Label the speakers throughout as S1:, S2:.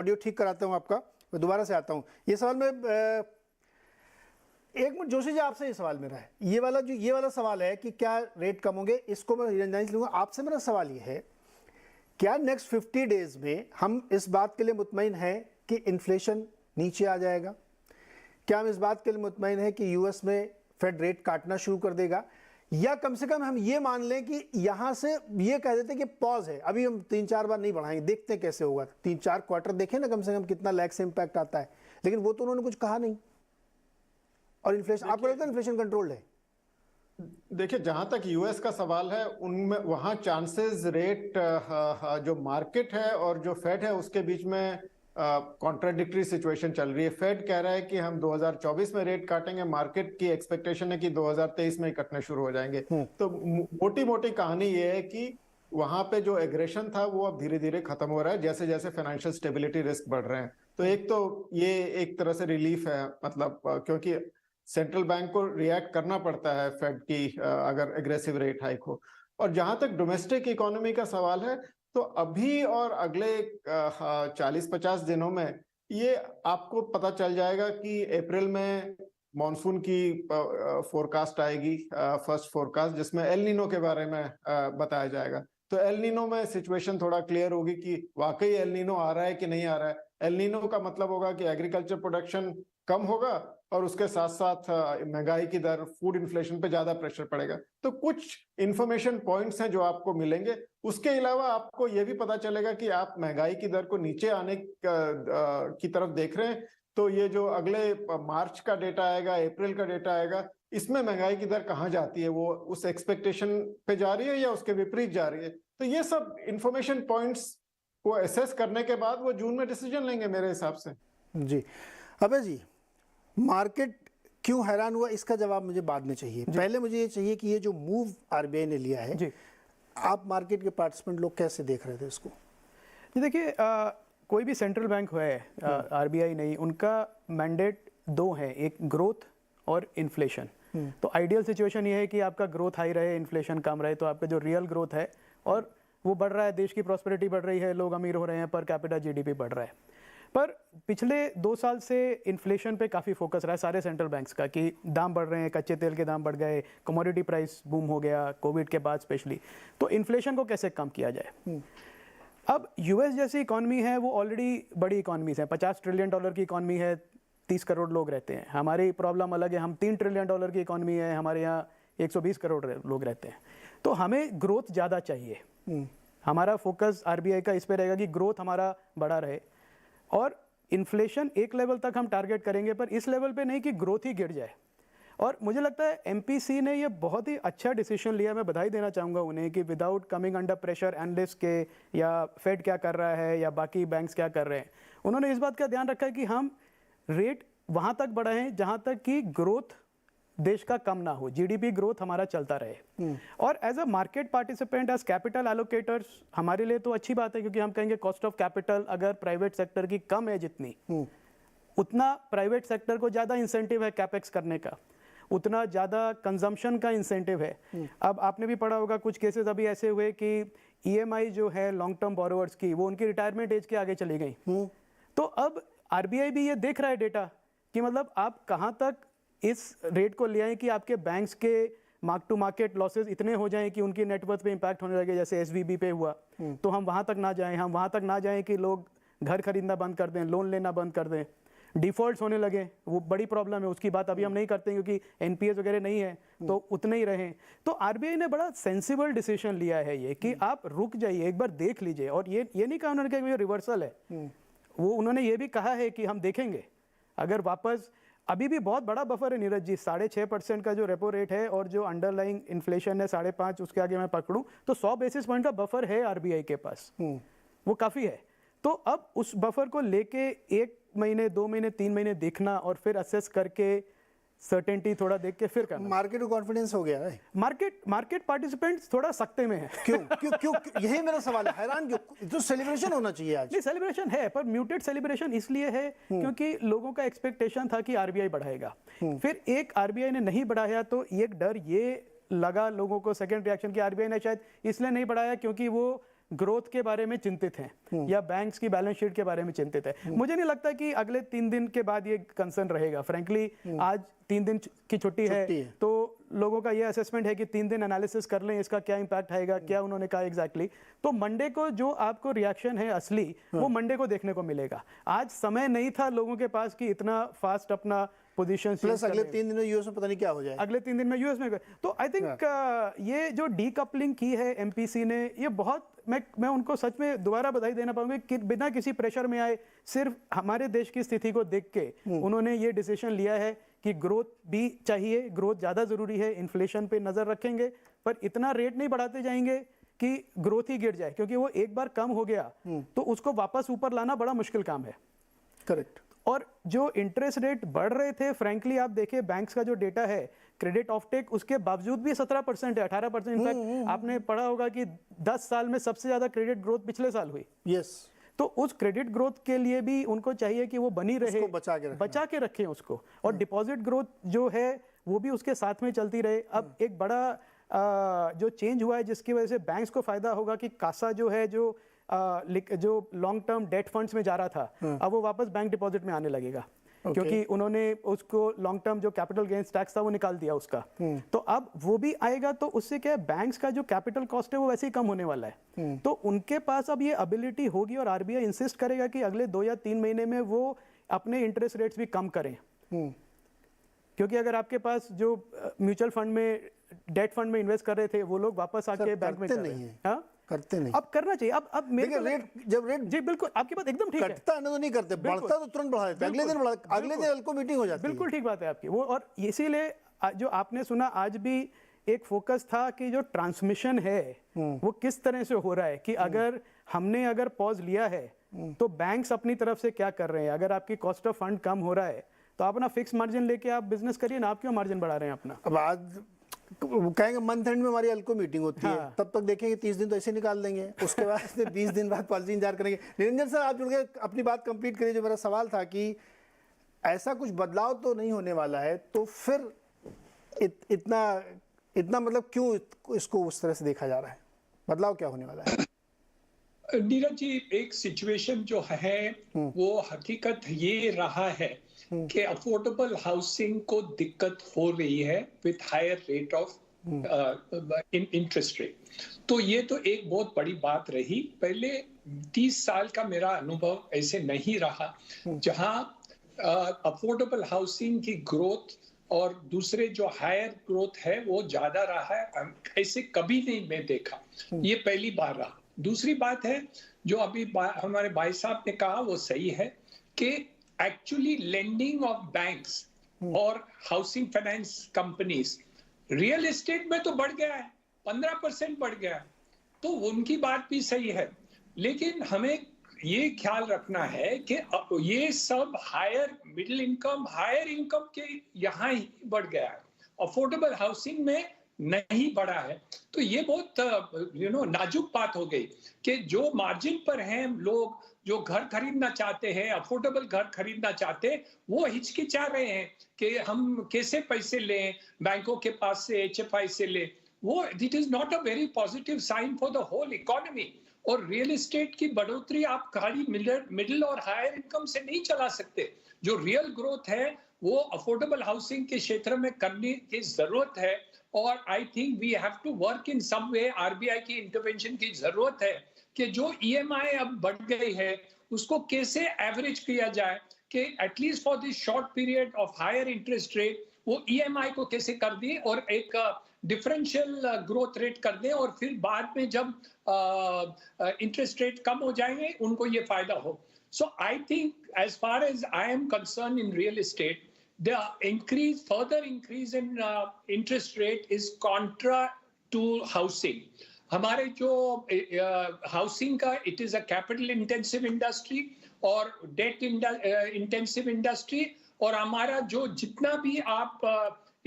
S1: Audio ठीक कराता हूँ आपका, मैं दोबारा से आता हूँ। ये सवाल में एक मिनट जोशी जी, आपसे ये सवाल मेरा है, ये वाला सवाल है कि क्या रेट कम होंगे, इसको मैं रंजन से लूँगा। आपसे मेरा सवाल ये है, क्या नेक्स्ट 50 डेज में हम इस बात के लिए मुतमईन हैं कि इन्फ्लेशन नीचे आ जाएगा? क्या हम इस बात के लिए मुतमईन हैं कि यूएस में फेड रेट काटना शुरू कर देगा, या कम से कम हम ये मान लें कि यहां से ये कह देते कि पॉज है, अभी हम 3-4 बार नहीं बढ़ाएंगे, देखते हैं कैसे होगा, 3-4 क्वार्टर देखें ना कम से कम कितना लैग से इंपैक्ट आता है। लेकिन वो तो उन्होंने कुछ कहा नहीं। और इन्फ्लेशन, आपको लगता है इन्फ्लेशन कंट्रोल्ड है?
S2: देखिए, जहां तक यूएस का सवाल है, उनमें वहां चांसेस रेट जो मार्केट है और जो फेड है उसके बीच में कॉन्ट्राडिक्टरी सिचुएशन चल रही है। फेड कह रहा है कि हम 2024 में रेट काटेंगे, मार्केट की एक्सपेक्टेशन है कि 2023 में ही कटने शुरू हो जाएंगे। तो मोटी मोटी कहानी ये है कि वहां पे जो एग्रेशन था वो अब धीरे धीरे खत्म हो रहा है जैसे जैसे फाइनेंशियल स्टेबिलिटी रिस्क बढ़ रहे हैं। तो एक तो ये एक तरह से रिलीफ है, मतलब क्योंकि सेंट्रल बैंक को रिएक्ट करना पड़ता है फेड की अगर एग्रेसिव रेट हाइक हो। और जहां तक डोमेस्टिक इकोनॉमी का सवाल है, तो अभी और अगले 40-50 दिनों में ये आपको पता चल जाएगा कि अप्रैल में मॉनसून की फोरकास्ट आएगी, फर्स्ट फोरकास्ट, जिसमें एल नीनो के बारे में बताया जाएगा। तो एल नीनो में सिचुएशन थोड़ा क्लियर होगी कि वाकई एल नीनो आ रहा है कि नहीं आ रहा है। एल नीनो का मतलब होगा कि एग्रीकल्चर प्रोडक्शन कम होगा और उसके साथ साथ महंगाई की दर, फूड इन्फ्लेशन पे ज्यादा प्रेशर पड़ेगा। तो कुछ इंफॉर्मेशन पॉइंट्स हैं जो आपको मिलेंगे। उसके अलावा आपको यह भी पता चलेगा कि आप महंगाई की दर को नीचे आने की तरफ देख रहे हैं, तो ये जो अगले मार्च का डेटा आएगा, अप्रैल का डेटा आएगा, इसमें महंगाई की दर कहाँ जाती है, वो उस एक्सपेक्टेशन पे जा रही है या उसके विपरीत जा रही है। तो ये सब इंफॉर्मेशन पॉइंट्स को एसेस करने के बाद वो जून में डिसीजन लेंगे मेरे हिसाब से।
S1: जी अबे जी, मार्केट क्यों हैरान हुआ, इसका जवाब मुझे बाद में चाहिए। पहले मुझे ये चाहिए कि ये जो मूव आरबीआई ने लिया है जी, आप मार्केट के पार्टिसिपेंट लोग कैसे देख रहे थे इसको?
S3: जी देखिए, कोई भी सेंट्रल बैंक है, आरबीआई नहीं, उनका मैंडेट दो है, एक ग्रोथ और इन्फ्लेशन। तो आइडियल सिचुएशन ये है कि आपका ग्रोथ हाई रहे, इन्फ्लेशन कम रहे, तो आपका जो रियल ग्रोथ है और वो बढ़ रहा है, देश की प्रॉस्पेरिटी बढ़ रही है, लोग अमीर हो रहे हैं, पर कैपिटा जीडीपी बढ़ रहा है। पर पिछले 2 साल से इन्फ्लेशन पे काफ़ी फोकस रहा है सारे सेंट्रल बैंक्स का कि दाम बढ़ रहे हैं, कच्चे तेल के दाम बढ़ गए, कमोडिटी प्राइस बूम हो गया कोविड के बाद स्पेशली, तो इन्फ्लेशन को कैसे कम किया जाए। अब यूएस जैसी इकॉनमी है, वो ऑलरेडी बड़ी इकॉनमीज है, $50 ट्रिलियन की इकॉनमी है, 30 करोड़ लोग रहते हैं। हमारी प्रॉब्लम अलग है, हम $3 ट्रिलियन की इकॉनमी है, हमारे यहाँ 120 करोड़ लोग रहते हैं। तो हमें ग्रोथ ज़्यादा चाहिए। हमारा फोकस आरबीआई का इस पर रहेगा कि ग्रोथ हमारा बड़ा रहे और इन्फ्लेशन एक लेवल तक हम टारगेट करेंगे, पर इस लेवल पे नहीं कि ग्रोथ ही गिर जाए। और मुझे लगता है एमपीसी ने ये बहुत ही अच्छा डिसीजन लिया, मैं बधाई देना चाहूँगा उन्हें, कि without coming under pressure analyst के या फेड क्या कर रहा है या बाकी बैंक्स क्या कर रहे हैं, उन्होंने इस बात का ध्यान रखा है कि हम रेट वहाँ तक बढ़ाएं जहाँ तक कि ग्रोथ देश का कम ना हो, जीडीपी ग्रोथ हमारा चलता रहे। और as a market participant, as capital allocators, हमारे लिए तो अच्छी बात है, क्योंकि हम कहेंगे कॉस्ट ऑफ कैपिटल अगर प्राइवेट सेक्टर की कम है जितनी, उतना प्राइवेट सेक्टर को ज़्यादा इंसेंटिव है कैपेक्स करने का, उतना ज़्यादा कंजम्पशन का इंसेंटिव है। अब आपने भी पढ़ा होगा कुछ केसेस अभी ऐसे हुए कि ईएमआई जो है लॉन्ग टर्म बोरोवर्स की, वो उनकी रिटायरमेंट एज के आगे चली गई। तो अब आरबीआई भी ये देख रहा है डेटा कि मतलब आप कहाँ तक इस रेट को ले आए कि आपके बैंक्स के मार्क टू मार्केट लॉसेस इतने हो जाएं कि उनकी नेटवर्थ पे इंपैक्ट होने लगे, जैसे एसवीबी पे हुआ। तो हम वहाँ तक ना जाएं, हम वहाँ तक ना जाएं कि लोग घर खरीदना बंद कर दें, लोन लेना बंद कर दें, डिफॉल्ट्स होने लगे, वो बड़ी प्रॉब्लम है, उसकी बात अभी हम नहीं करते क्योंकि एनपीएस वगैरह नहीं है, तो उतने ही रहें। तो आरबीआई ने बड़ा सेंसिबल डिसीजन लिया है ये कि आप रुक जाइए, एक बार देख लीजिए। और ये नहीं कहा उन्होंने कि ये रिवर्सल है, वो उन्होंने ये भी कहा है कि हम देखेंगे अगर वापस, अभी भी बहुत बड़ा बफर है नीरज जी, 6.5% का जो रेपो रेट है और जो अंडरलाइंग इन्फ्लेशन है 5.5, उसके आगे मैं पकड़ूं तो 100 बेसिस पॉइंट का बफर है आरबीआई के पास, वो काफ़ी है। तो अब उस बफर को लेके 1 महीने, 2 महीने, 3 महीने देखना और फिर असेस करके सर्टेनिटी थोड़ा देख के फिर करना।
S1: मार्केट को कॉन्फिडेंस हो गया है,
S3: मार्केट पार्टिसिपेंट्स थोड़ा सख्ते में है।
S1: क्यों क्यों क्यों यही मेरा सवाल है, हैरान क्यों? तो सेलिब्रेशन होना चाहिए आज।
S3: नहीं, सेलिब्रेशन है, पर म्यूटेड सेलिब्रेशन इसलिए है क्योंकि लोगों का एक्सपेक्टेशन था कि आरबीआई बढ़ाएगा, फिर एक आरबीआई ने नहीं बढ़ाया, तो एक डर ये लगा लोगों को, सेकंड रिएक्शन कि आरबीआई ने शायद इसलिए नहीं बढ़ाया क्योंकि वो ग्रोथ के बारे में चिंतित हैं या बैंक्स की बैलेंस शीट के बारे में चिंतित है। मुझे नहीं लगता कि अगले 3 दिन के बाद ये कंसर्न रहेगा। फ्रैंकली आज 3 दिन की छुट्टी है तो लोगों का ये असेसमेंट है कि 3 दिन एनालिसिस कर लें इसका क्या इंपैक्ट आएगा, क्या उन्होंने कहा एग्जैक्टली। तो मंडे को जो आपको रिएक्शन है असली वो मंडे को देखने को मिलेगा। आज समय नहीं था लोगों के पास कि इतना फास्ट अपना पोजीशन
S1: प्लस अगले 3 दिन में यूएस में पता नहीं क्या हो जाए।
S3: अगले 3 दिन में यूएस में तो आई थिंक ये जो डीकपलिंग की है एमपीसी ने, ये बहुत मैं उनको सच में दोबारा बधाई देना पाऊंगा कि बिना किसी प्रेशर में आए सिर्फ हमारे देश की स्थिति को देख के उन्होंने ये डिसीजन लिया है कि ग्रोथ भी चाहिए, ग्रोथ ज़्यादा ज़रूरी है, इन्फ्लेशन पे नज़र रखेंगे पर इतना रेट नहीं बढ़ाते जाएंगे कि ग्रोथ ही गिर जाए, क्योंकि वो एक बार कम हो गया तो उसको वापस ऊपर लाना बड़ा मुश्किल काम है।
S1: करेक्ट।
S3: और जो इंटरेस्ट रेट बढ़ रहे थे, फ्रैंकली आप देखिए बैंक्स का जो डेटा है क्रेडिट ऑफटेक उसके बावजूद भी 17% है, 18%। इनफैक्ट आपने पढ़ा होगा कि 10 साल में सबसे ज्यादा क्रेडिट ग्रोथ पिछले साल हुई।
S1: यस।
S3: तो उस क्रेडिट ग्रोथ के लिए भी उनको चाहिए कि वो बनी रहे, बचा के रखें उसको, और डिपॉजिट ग्रोथ जो है वो भी उसके साथ में चलती रहे। अब एक बड़ा जो चेंज हुआ है जिसकी वजह से बैंक्स को फायदा होगा कि कासा जो है जो लॉन्ग टर्म डेट फंड्स में जा रहा था अब वो वापस बैंक डिपॉजिट में आने लगेगा। क्योंकि उन्होंने उसको लॉन्ग टर्म जो कैपिटल गेन्स टैक्स था वो निकाल दिया उसका। तो अब वो भी आएगा तो उससे क्या है, बैंक्स का जो कैपिटल कॉस्ट है वो वैसे ही कम होने वाला है। तो उनके पास अब ये एबिलिटी होगी और आरबीआई इंसिस्ट करेगा कि अगले 2 या 3 महीने में वो अपने इंटरेस्ट रेट्स भी कम करें। क्योंकि अगर आपके पास जो म्यूचुअल फंड में डेट फंड में इन्वेस्ट कर रहे थे वो लोग वापस आके बैंक में कर रहे हैं,
S1: करते नहीं।
S3: अब करना चाहिए। अब मेरे
S1: रेट जब रेट
S3: जी बिल्कुल आपकी बात एकदम ठीक है,
S1: कटता है ना तो नहीं करते, बढ़ता तो तुरंत बढ़ा देते, अगले दिन बढ़ा, अगले दिन अल्को मीटिंग हो जाती है।
S3: बिल्कुल ठीक बात है आपकी वो। और इसीलिए जो आपने सुना आज भी एक फोकस था कि जो ट्रांसमिशन है वो किस तरह से हो रहा है, कि अगर पॉज लिया है तो बैंक्स अपनी तरफ से क्या कर रहे हैं। अगर आपकी कॉस्ट ऑफ फंड कम हो रहा है तो आप अपना फिक्स मार्जिन लेके आप बिजनेस करिए ना, आप क्यों मार्जिन बढ़ा रहे हैं अपना।
S1: अब आज कहेंगे मंथ एंड में हमारी अल्को मीटिंग होती है, तब तक देखेंगे 30 दिन तो ऐसे निकाल देंगे, उसके बाद 20 दिन बाद पॉलिसी इंतजार करेंगे। निरंजन सर आप जुड़ के अपनी बात कंप्लीट करिए। जो मेरा सवाल था कि ऐसा कुछ बदलाव तो नहीं होने वाला है तो फिर इतना मतलब क्यों इसको उस तरह से देखा जा रहा है, बदलाव क्या होने वाला है?
S4: नीरज जी, एक सिचुएशन जो है वो हकीकत ये रहा है कि अफोर्डेबल हाउसिंग को दिक्कत हो रही है with higher rate of interest rate. तो ये तो एक बहुत बड़ी बात रही। पहले 30 साल का मेरा अनुभव ऐसे नहीं रहा जहां अफोर्डेबल हाउसिंग की ग्रोथ और दूसरे जो हायर ग्रोथ है वो ज्यादा रहा है, ऐसे कभी नहीं मैं देखा। ये पहली बार रहा। दूसरी बात है जो अभी हमारे भाई साहब ने कहा वो सही है कि एक्चुअली लेंडिंग ऑफ बैंक्स और housing finance companies real estate में तो बढ़ गया है, 15% बढ़ गया है, तो उनकी बात भी सही है। लेकिन हमें ये ख्याल रखना है कि ये सब मिडिल इनकम हायर इनकम के यहाँ ही बढ़ गया है, अफोर्डेबल हाउसिंग में नहीं बढ़ा है। तो ये बहुत नाजुक बात हो गई कि जो मार्जिन पर हैं लोग, जो घर खरीदना चाहते हैं, अफोर्डेबल घर खरीदना चाहते हैं, वो हिचकिचा रहे हैं कि हम कैसे पैसे लें, बैंकों के पास से, HFI से ले। वो it is not a very positive sign for the whole economy. और रियल एस्टेट की बढ़ोतरी आप खाली मिडिल और हायर इनकम से नहीं चला सकते। जो रियल ग्रोथ है वो अफोर्डेबल हाउसिंग के क्षेत्र में करने की जरूरत है। और I think we have to work in some way. RBI की इंटरवेंशन की जरूरत है कि जो EMI अब बढ़ गई है उसको कैसे एवरेज किया जाए कि at least for this short period of higher interest rate वो EMI को कैसे कर दें और एक डिफरेंशियल ग्रोथ रेट कर दें, और फिर बाद में जब इंटरेस्ट रेट कम हो जाएंगे उनको ये फायदा हो। So I think as far as I am concern in real estate, the further increase in interest rate is contra to housing. हमारे जो हाउसिंग का it is a capital intensive industry और डेट इंटेंसिव इंडस्ट्री, और हमारा जो जितना भी आप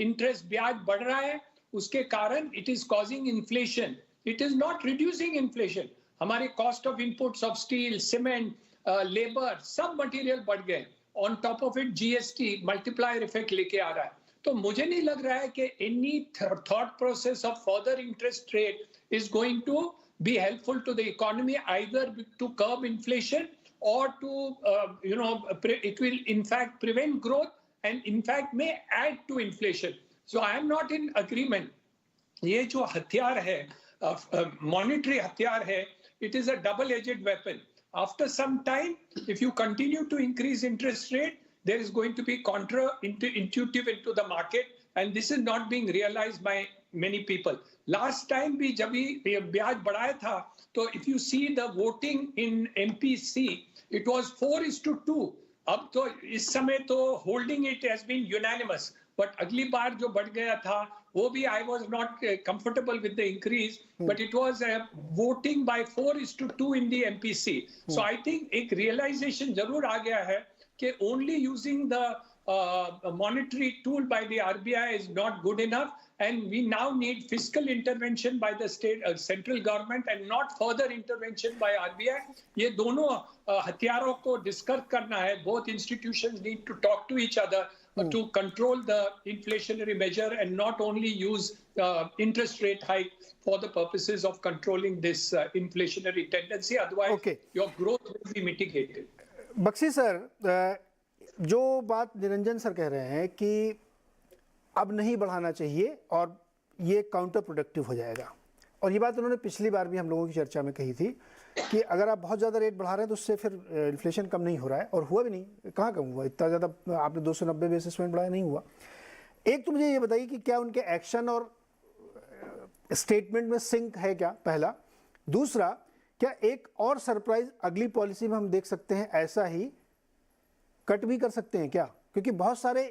S4: इंटरेस्ट ब्याज बढ़ रहा है उसके कारण it is causing inflation, it is not reducing inflation. हमारे cost of inputs of steel, cement, labour, सब मटेरियल बढ़ गए। On top of it GST multiplier effect लेके आ रहा है। तो मुझे नहीं लग रहा है कि any thought process of further interest rate is going to be helpful to the economy, either to curb inflation or to, it will in fact prevent growth and in fact may add to inflation. So I am not in agreement. ये जो हथियार है, monetary हथियार है, it is a double-edged weapon. After some time, if you continue to increase interest rate, there is going to be counter-intuitive into the market, and this is not being realized by many people. Last time भी जब भी ब्याज बढ़ाया था, तो if you see the voting in MPC, it was 4:2. अब तो इस समय तो holding it has been unanimous. But अगली बार जो बढ़ गया था, वो भी I was not comfortable with the increase, but it was voting by 4:2 in the MPC. So I think एक realization जरूर आ गया है कि only using the monetary tool by the RBI is not good enough, and we now need fiscal intervention by the central government and not further intervention by RBI. ये दोनों हथियारों को discuss करना है. Both institutions need to talk to each other to control the inflationary measure and not only use interest rate hike for the purposes of controlling this inflationary tendency. Otherwise, your growth will be mitigated.
S1: Bakshi sir, जो बात Niranjan sir कह रहे हैं कि अब नहीं बढ़ाना चाहिए और ये काउंटर प्रोडक्टिव हो जाएगा, और ये बात उन्होंने पिछली बार भी हम लोगों की चर्चा में कही थी कि अगर आप बहुत ज़्यादा रेट बढ़ा रहे हैं तो उससे फिर इन्फ्लेशन कम नहीं हो रहा है, और हुआ भी नहीं. कहाँ कम हुआ? इतना ज़्यादा आपने 290 बेसिस पॉइंट बढ़ाया, नहीं हुआ. एक तो मुझे ये बताइए कि क्या उनके एक्शन और स्टेटमेंट में सिंक है क्या, पहला. दूसरा, क्या एक और सरप्राइज अगली पॉलिसी में हम देख सकते हैं, ऐसा ही कट भी कर सकते हैं क्या? क्योंकि बहुत सारे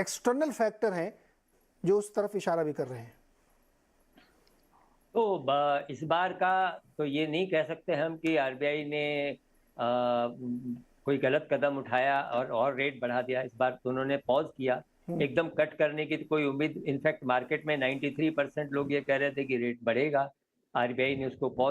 S1: एक्सटर्नल फैक्टर हैं जो उस तरफ इशारा भी कर रहे हैं.
S5: तो इस बार का तो ये नहीं कह सकते हम कि आरबीआई ने कोई गलत कदम उठाया और रेट बढ़ा दिया. इस बार तो उन्होंने पॉज किया. एकदम कट करने की कोई उम्मीद, इनफैक्ट मार्केट में 93% लोग ये कह रहे थे कि रेट बढ़ेगा. आरबीआई ने उसको पॉज